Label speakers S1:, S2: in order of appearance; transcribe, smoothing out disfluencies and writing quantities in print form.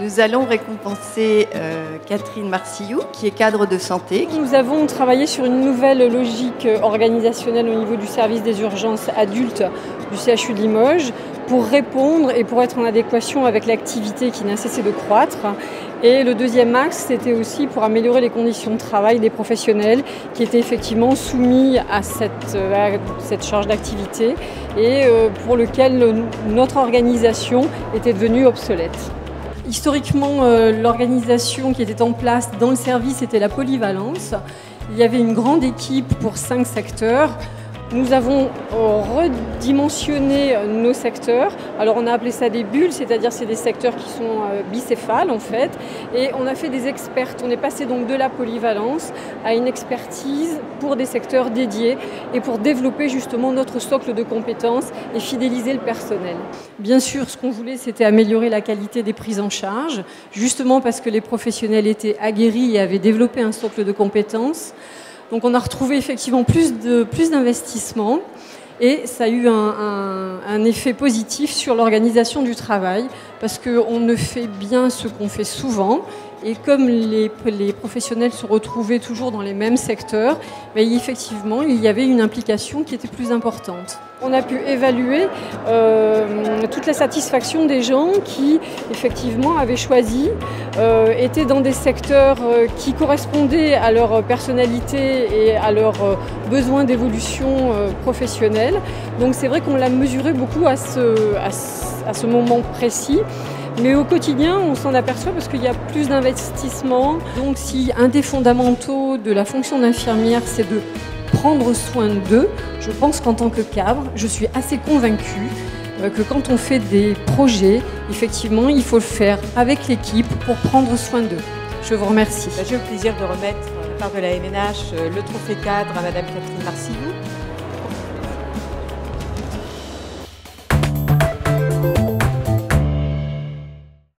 S1: Nous allons récompenser Catherine Marcillou, qui est cadre de santé.
S2: Nous avons travaillé sur une nouvelle logique organisationnelle au niveau du service des urgences adultes du CHU de Limoges pour répondre et pour être en adéquation avec l'activité qui n'a cessé de croître. Et le deuxième axe, c'était aussi pour améliorer les conditions de travail des professionnels qui étaient effectivement soumis à cette charge d'activité et pour lequel notre organisation était devenue obsolète. Historiquement, l'organisation qui était en place dans le service était la polyvalence. Il y avait une grande équipe pour 5 secteurs. Nous avons redimensionné nos secteurs. Alors on a appelé ça des bulles, c'est-à-dire c'est des secteurs qui sont bicéphales en fait. Et on a fait des expertes. On est passé donc de la polyvalence à une expertise pour des secteurs dédiés et pour développer justement notre socle de compétences et fidéliser le personnel. Bien sûr, ce qu'on voulait, c'était améliorer la qualité des prises en charge, justement parce que les professionnels étaient aguerris et avaient développé un socle de compétences. Donc on a retrouvé effectivement plus d'investissements et ça a eu un effet positif sur l'organisation du travail parce qu'on ne fait bien ce qu'on fait souvent et comme les professionnels se retrouvaient toujours dans les mêmes secteurs, effectivement il y avait une implication qui était plus importante. On a pu évaluer toute la satisfaction des gens qui effectivement avaient choisi, étaient dans des secteurs qui correspondaient à leur personnalité et à leurs besoins d'évolution professionnelle. Donc c'est vrai qu'on l'a mesuré beaucoup à ce moment précis. Mais au quotidien, on s'en aperçoit parce qu'il y a plus d'investissement. Donc si un des fondamentaux de la fonction d'infirmière, c'est de prendre soin d'eux, je pense qu'en tant que cadre, je suis assez convaincue que quand on fait des projets, effectivement, il faut le faire avec l'équipe pour prendre soin d'eux. Je vous remercie.
S3: J'ai le plaisir de remettre, par de la MNH, le trophée cadre à Madame Catherine Marcillou.